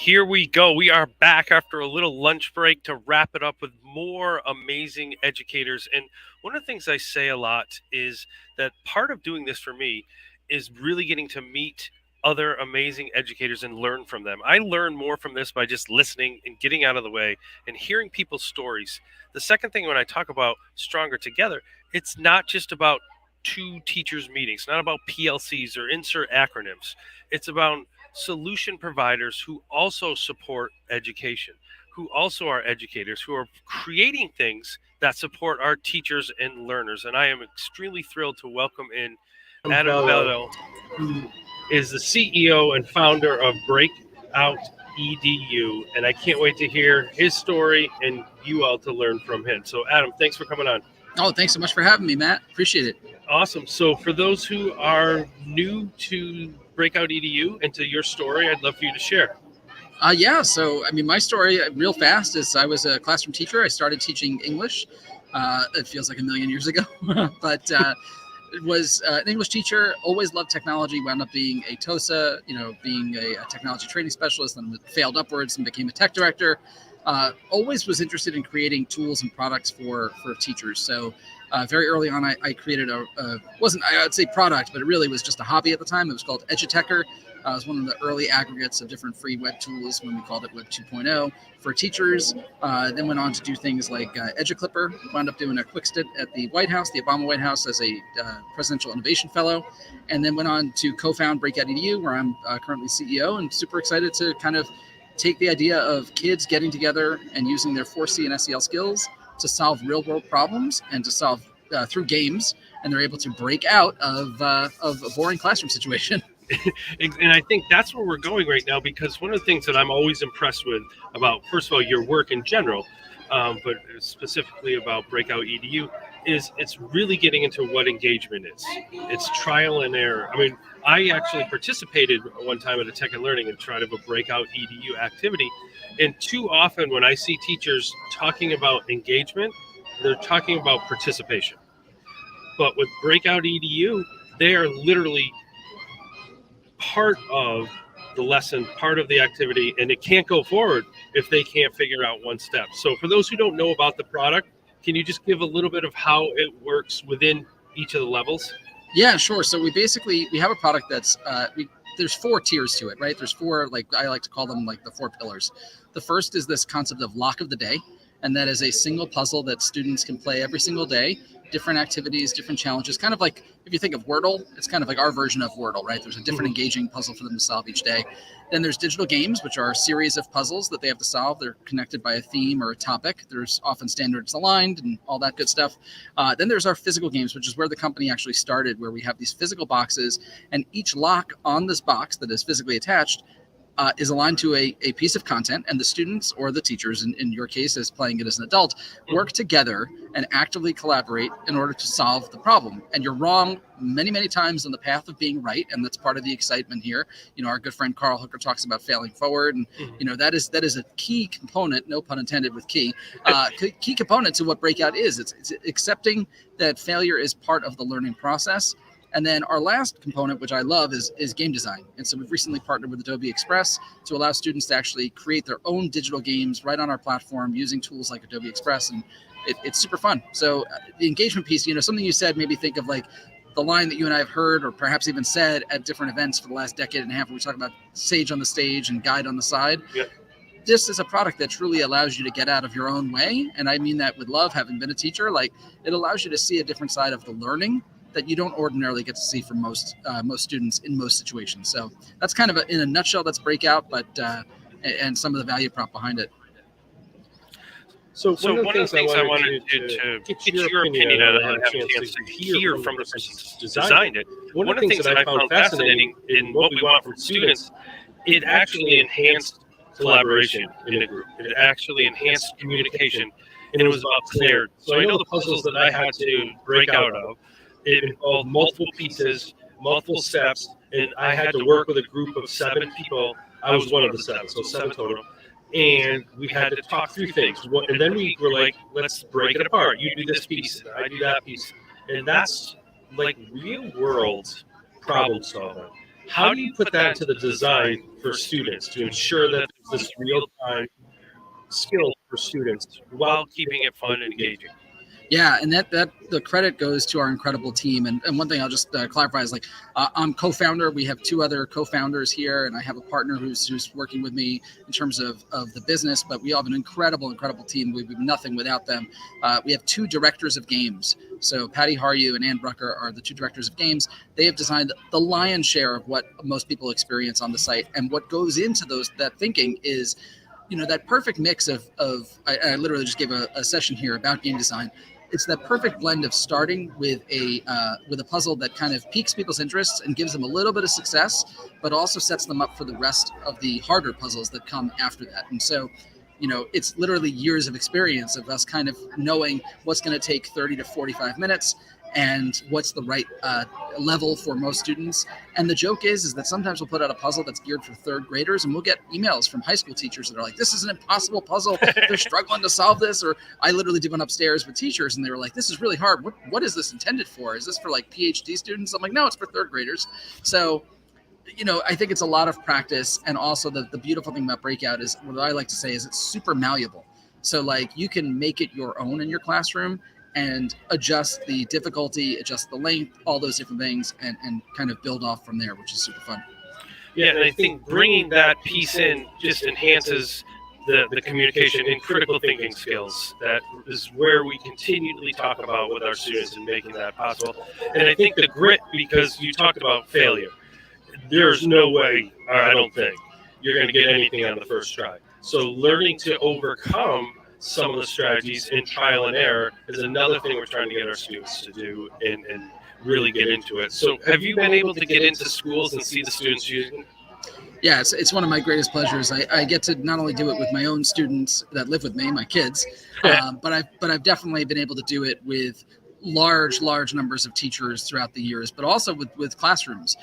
here we go. We are back after a little lunch break to wrap it up with more amazing educators. And one of the things I say a lot is that part of doing this for me is really getting to meet other amazing educators and learn from them. I learn more from this by just listening and getting out of the way and hearing people's stories. The second thing, when I talk about Stronger Together, it's not just about two teachers meetings, not about PLCs or insert acronyms. It's about solution providers who also support education, who also are educators, who are creating things that support our teachers and learners. And I am extremely thrilled to welcome in Adam Bellow, who is the CEO and founder of Breakout EDU. And I can't wait to hear his story and you all to learn from him. So, Adam, thanks for coming on. Oh, thanks so much for having me, Matt. Appreciate it. Awesome. So for those who are new to Breakout EDU and to your story, I'd love for you to share. So my story real fast is I was a classroom teacher. I started teaching English. It feels like a million years ago, but was an English teacher, always loved technology, wound up being a TOSA, being a technology training specialist, then failed upwards and became a tech director. Always was interested in creating tools and products for teachers. So very early on, I created wasn't I'd say product, but it really was just a hobby at the time. It was called Edutechr. It was one of the early aggregates of different free web tools when we called it Web 2.0 for teachers. Then went on to do things like EduClipper. Wound up doing a quick stint at the White House, the Obama White House, as a Presidential Innovation Fellow. And then went on to co-found Breakout EDU, where I'm currently CEO, and super excited to kind of take the idea of kids getting together and using their 4C and SEL skills to solve real world problems and to solve through games, and they're able to break out of a boring classroom situation. And I think that's where we're going right now, because one of the things that I'm always impressed with about, first of all, your work in general, but specifically about Breakout EDU, is it's really getting into what engagement is. It's trial and error. I mean, I actually participated one time at a Tech and Learning and tried of a Breakout EDU activity. And too often when I see teachers talking about engagement, they're talking about participation. But with Breakout EDU, they are literally part of the lesson, part of the activity, and it can't go forward if they can't figure out one step. So for those who don't know about the product, can you just give a little bit of how it works within each of the levels? Yeah, sure. So we have a product that's there's 4 tiers to it, right? There's 4, like I like to call them, like the 4 pillars. The first is this concept of lock of the day, and that is a single puzzle that students can play every single day, different activities, different challenges, kind of like if you think of Wordle, it's kind of like our version of Wordle, right? There's a different engaging puzzle for them to solve each day. Then there's digital games, which are a series of puzzles that they have to solve. They're connected by a theme or a topic. There's often standards aligned and all that good stuff. Then there's our physical games, which is where the company actually started, where we have these physical boxes, and each lock on this box that is physically attached is aligned to a piece of content, and the students or the teachers, in your case as playing it as an adult, work together and actively collaborate in order to solve the problem. And you're wrong many, many times on the path of being right, and that's part of the excitement here. Our good friend Carl Hooker talks about failing forward, and that is a key component, no pun intended with key component to what Breakout is. It's accepting that failure is part of the learning process. And then our last component, which I love, is game design. And so we've recently partnered with Adobe Express to allow students to actually create their own digital games right on our platform using tools like Adobe Express. And it's super fun. So the engagement piece, something you said made me think of like the line that you and I have heard, or perhaps even said at different events for the last decade and a half, where we talk about sage on the stage and guide on the side. Yep. This is a product that truly allows you to get out of your own way. And I mean that with love, having been a teacher. Like, it allows you to see a different side of the learning that you don't ordinarily get to see from most students in most situations. So that's kind of in a nutshell, that's Breakout, but and some of the value prop behind it. So one of the things I wanted to get your opinion on, and have a chance to hear from the person who designed it. One of the things that I found fascinating in what we want from students, it actually enhanced collaboration in a group. It actually enhanced communication, and it was about clarity. So I know the puzzles that I had to break out of, it involved multiple pieces, multiple steps, and I had to work with a group of 7 people. I was one of the 7, so 7 total. And we had to talk through things. And then we were like, let's break it apart. You do this piece, and I do that piece. And that's like real world problem solving. How do you put that into the design for students to ensure that this real time skill for students while while keeping it fun and engaging. Yeah, and that the credit goes to our incredible team. And one thing I'll just clarify is like I'm co-founder. We have two other co-founders here, and I have a partner who's working with me in terms of the business. But we all have an incredible team. We'd be nothing without them. We have two directors of games. So Patty Haryu and Ann Brucker are the two directors of games. They have designed the lion's share of what most people experience on the site, and what goes into that thinking is, that perfect mix of I literally just gave a session here about game design. It's that perfect blend of starting with a puzzle that kind of piques people's interests and gives them a little bit of success, but also sets them up for the rest of the harder puzzles that come after that. And so, it's literally years of experience of us kind of knowing what's going to take 30 to 45 minutes and what's the right level for most students. And the joke is that sometimes we'll put out a puzzle that's geared for third graders, and we'll get emails from high school teachers that are like, this is an impossible puzzle. They're struggling to solve this. Or I literally did one upstairs with teachers, and they were like, this is really hard. What is this intended for? Is this for like PhD students? I'm like, no, it's for third graders. So, I think it's a lot of practice. And also the beautiful thing about Breakout is, what I like to say is, it's super malleable. So like you can make it your own in your classroom and adjust the difficulty, adjust the length, all those different things, and kind of build off from there, which is super fun. Yeah, and I think bringing that piece in just enhances the communication and critical thinking skills. That is where we continually talk about with our students and making that possible. And I think the grit, because you talked about failure, there's no way, I don't think, you're going to get anything on the first try. So learning to overcome some of the strategies in trial and error is another thing we're trying to get our students to do and really get into it. So have you been able to get into schools and see the students using it? Yeah, it's one of my greatest pleasures. I get to not only do it with my own students that live with me, my kids, but I've definitely been able to do it with large numbers of teachers throughout the years, but also with classrooms.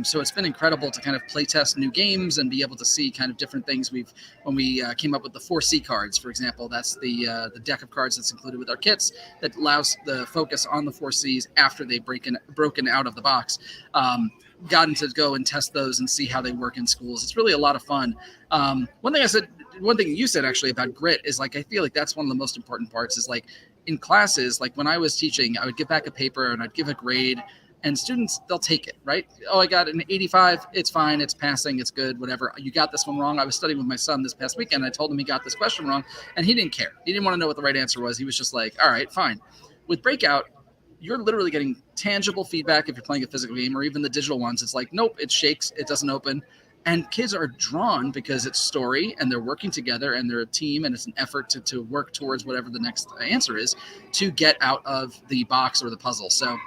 So it's been incredible to kind of play test new games and be able to see kind of different things. When we came up with the 4C cards, for example, that's the deck of cards that's included with our kits that allows the focus on the 4Cs after they've broken out of the box. Gotten to go and test those and see how they work in schools. It's really a lot of fun. One thing you said actually about grit is like, I feel like that's one of the most important parts is like in classes, like when I was teaching, I would give back a paper and I'd give a grade, and students, they'll take it, right? Oh, I got an 85. It's fine. It's passing. It's good. Whatever. You got this one wrong. I was studying with my son this past weekend. I told him he got this question wrong, and he didn't care. He didn't want to know what the right answer was. He was just like, all right, fine. With Breakout, you're literally getting tangible feedback if you're playing a physical game, or even the digital ones. It's like, nope, it shakes. It doesn't open. And kids are drawn because it's story and they're working together and they're a team, and it's an effort to work towards whatever the next answer is to get out of the box or the puzzle. So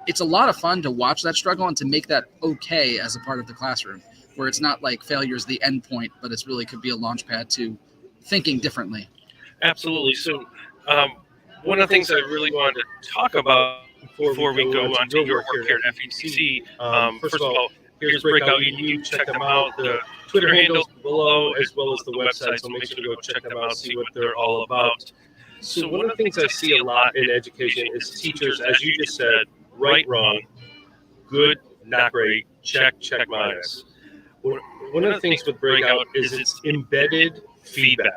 it's a lot of fun to watch that struggle and to make that okay as a part of the classroom, where it's not like failure is the end point, but it's really could be a launch pad to thinking differently. Absolutely. So one of the things I really wanted to talk about before we go on to your work here at FETC, first of all, here's Breakout. You check them out. The Twitter handles below, as well as the website. So make sure to go check them out, see what they're all about. So one of the things I see a lot in education is teachers, as you just said, right, wrong, good, not great, check, minus. One of the things with Breakout is it's embedded feedback.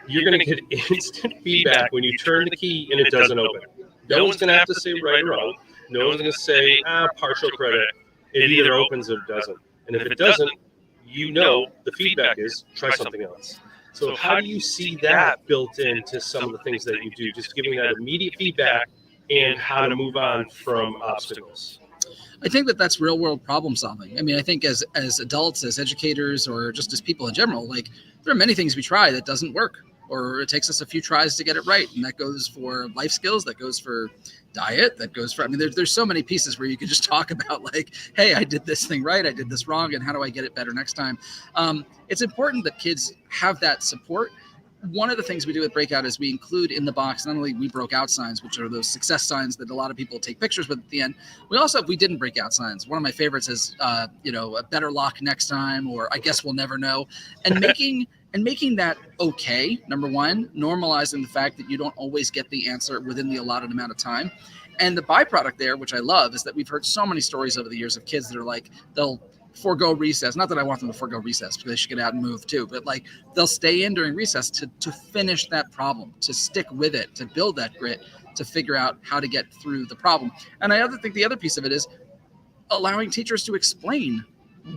You're going to get instant feedback when you turn the key and it doesn't open. No one's going to have to say right or wrong. No one's going to say partial credit. It either opens or doesn't. And if it doesn't, the feedback is try something else. So how do you see that built into some of the things that you do, just giving that immediate feedback and how to move on from obstacles? I think that's real world problem solving. I mean, I think as adults, as educators, or just as people in general, like there are many things we try that doesn't work, or it takes us a few tries to get it right. And that goes for life skills, that goes for diet, that goes for, I mean, there's so many pieces where you could just talk about like, hey, I did this thing right, I did this wrong, and how do I get it better next time? It's important that kids have that support. One of the things we do with Breakout is we include in the box, not only we broke out signs, which are those success signs that a lot of people take pictures with at the end. We also have we didn't break out signs. One of my favorites is, a better luck next time, or I guess we'll never know. And making that okay, number one, normalizing the fact that you don't always get the answer within the allotted amount of time. And the byproduct there, which I love, is that we've heard so many stories over the years of kids that are like, they'll forego recess. Not that I want them to forego recess, because they should get out and move too, but like they'll stay in during recess to finish that problem, to stick with it, to build that grit, to figure out how to get through the problem. And I think the other piece of it is allowing teachers to explain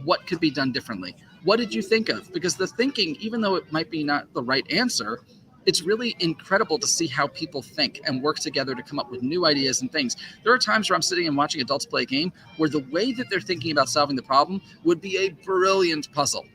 what could be done differently. What did you think of? Because the thinking, even though it might be not the right answer, it's really incredible to see how people think and work together to come up with new ideas and things. There are times where I'm sitting and watching adults play a game where the way that they're thinking about solving the problem would be a brilliant puzzle,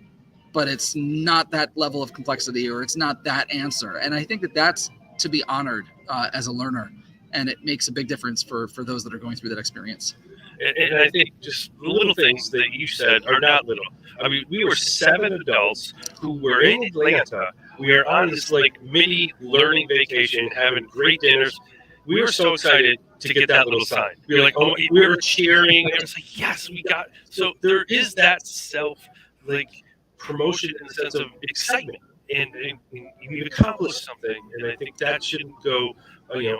but it's not that level of complexity, or it's not that answer. And I think that that's to be honored as a learner. And it makes a big difference for those that are going through that experience. And I think just the little things that you said are not little. I mean, we were 7 adults who were in Atlanta. We are on this like mini learning vacation, having great dinners. We were so excited to get that little sign. We were like, oh, we were cheering. And it was like, yes, we got. So there is that self like promotion in the sense of excitement, and we've accomplished something. And I think that shouldn't go,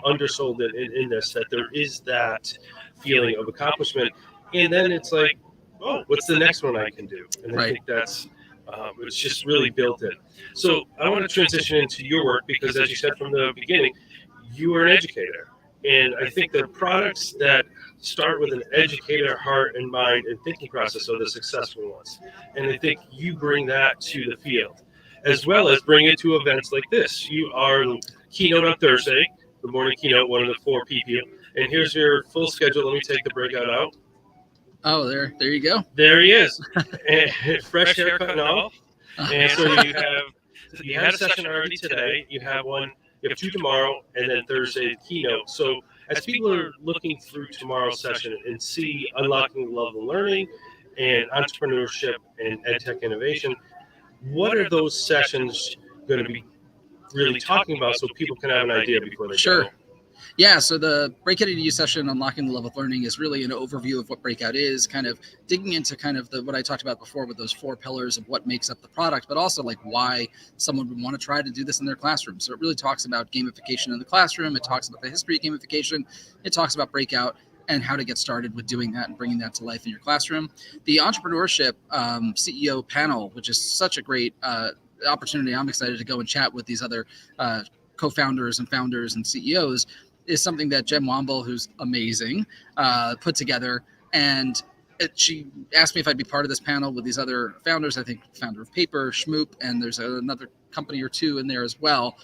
undersold in this. That there is that feeling of accomplishment, and then it's like, oh, what's the next one I can do? And I think that's it's just really built in. So I want to transition into your work, because as you said from the beginning, you are an educator, and I think the products that start with an educator heart and mind and thinking process are the successful ones. And I think you bring that to the field, as well as bring it to events like this. You are the keynote on Thursday, the morning keynote, one of the 4 people. And here's your full schedule. Let me take the breakout out. Oh, there you go. There he is. Fresh haircut and all. And so you had a session already today. You have 2 tomorrow, and then Thursday the keynote. So as people are looking through tomorrow's session and see unlocking the love of learning and entrepreneurship and edtech innovation, what are those sessions going to be really talking about, so people can have an idea before they go? Yeah, so the Breakout EDU session, Unlocking the Love of Learning, is really an overview of what Breakout is, kind of digging into kind of what I talked about before with those 4 pillars of what makes up the product, but also like why someone would want to try to do this in their classroom. So it really talks about gamification in the classroom. It talks about the history of gamification. It talks about Breakout and how to get started with doing that and bringing that to life in your classroom. The entrepreneurship CEO panel, which is such a great opportunity. I'm excited to go and chat with these other co-founders and founders and CEOs, is something that Jen Womble, who's amazing, put together. And she asked me if I'd be part of this panel with these other founders. I think founder of Paper, Schmoop, and there's another company or 2 in there as well.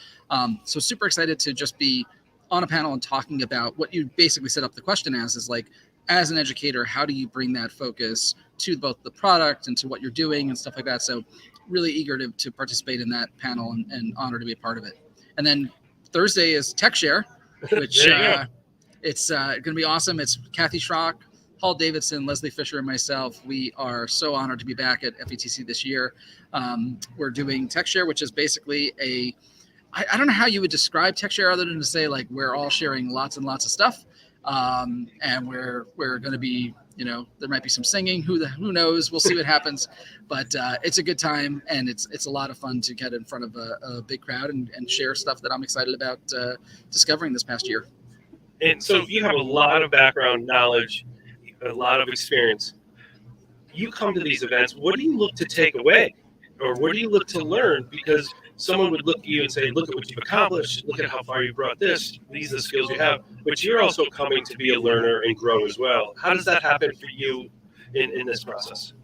So super excited to just be on a panel and talking about what you basically set up the question as, is like, as an educator, how do you bring that focus to both the product and to what you're doing and stuff like that? So really eager to participate in that panel and honored to be a part of it. And then Thursday is Tech Share, which it's going to be awesome. It's Kathy Schrock, Paul Davidson, Leslie Fisher, and myself. We are so honored to be back at FETC this year. We're doing Tech Share, which is basically I don't know how you would describe Tech Share other than to say like we're all sharing lots and lots of stuff. And we're going to be, there might be some singing. Who knows? We'll see what happens. But it's a good time, and it's a lot of fun to get in front of a big crowd and share stuff that I'm excited about discovering this past year. And so you have a lot of background knowledge, a lot of experience. You come to these events. What do you look to take away, or what do you look to learn? Because someone would look at you and say, look at what you've accomplished, look at how far you brought this, these are the skills you have, but you're also coming to be a learner and grow as well. How does that happen for you in this process?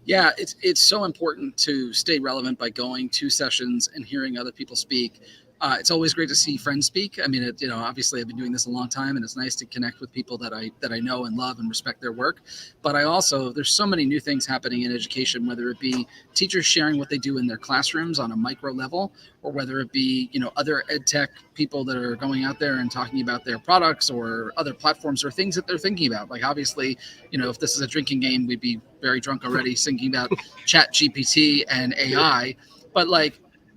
Yeah, it's so important to stay relevant by going to sessions and hearing other people speak. It's always great to see friends speak. I mean, obviously I've been doing this a long time, and it's nice to connect with people that I know and love and respect their work. But there's so many new things happening in education, whether it be teachers sharing what they do in their classrooms on a micro level, or whether it be, other ed tech people that are going out there and talking about their products or other platforms or things that they're thinking about. Like obviously, if this is a drinking game, we'd be very drunk already thinking about Chat GPT and AI. But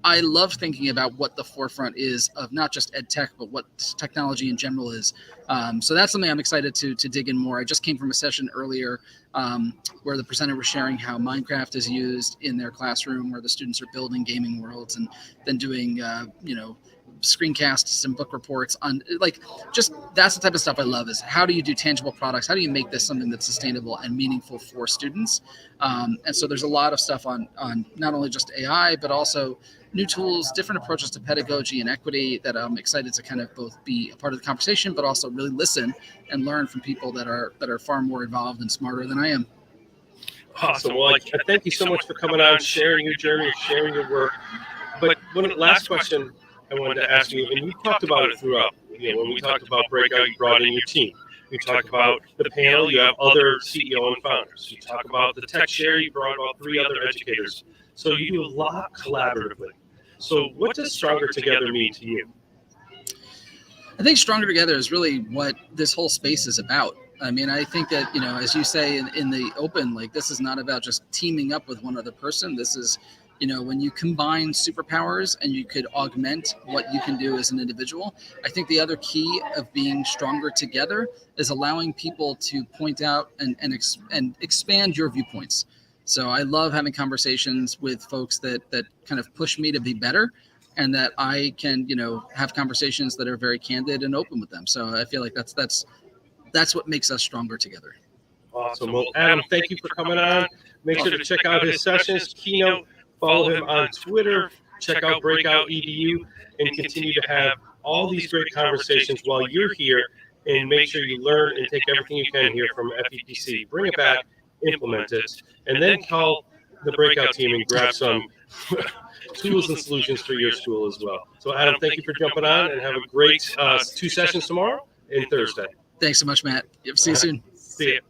I love thinking about what the forefront is of not just ed tech, but what technology in general is. So that's something I'm excited to dig in more. I just came from a session earlier where the presenter was sharing how Minecraft is used in their classroom, where the students are building gaming worlds and then doing, screencasts and book reports on, like, just that's the type of stuff I love, is how do you do tangible products? How do you make this something that's sustainable and meaningful for students? And so there's a lot of stuff on not only just AI, but also new tools, different approaches to pedagogy and equity that I'm excited to kind of both be a part of the conversation, but also really listen and learn from people that are far more involved and smarter than I am. Awesome. Well, thank you so much for coming on, sharing your journey, sharing your work. But last question I wanted to ask you, and you talked about it throughout. When we talked about Breakout, you brought in your team. You talked about the panel, you have other CEO and founders. You talk about the tech share, you brought about 3 other educators. So you do a lot collaboratively. So what does Stronger Together mean to you? I think Stronger Together is really what this whole space is about. I mean, I think that, as you say in the open, like, this is not about just teaming up with one other person. This is, when you combine superpowers and you could augment what you can do as an individual. I think the other key of being stronger together is allowing people to point out and expand your viewpoints. So I love having conversations with folks that kind of push me to be better, and that I can, have conversations that are very candid and open with them. So I feel like that's what makes us stronger together. Awesome. Well, Adam, thank you for coming on. Make sure to check out his sessions, Keynote, follow him on Twitter, check out Breakout EDU, and continue to have all these great conversations while you're here, and make sure you learn and take everything you can here from FEPC. Bring it back, implement it, and then call the Breakout team and grab some tools and solutions for your school as well. So, Adam, thank you for jumping on, and have a great 2 sessions tomorrow and Thursday. Thanks so much, Matt. See you soon. See you.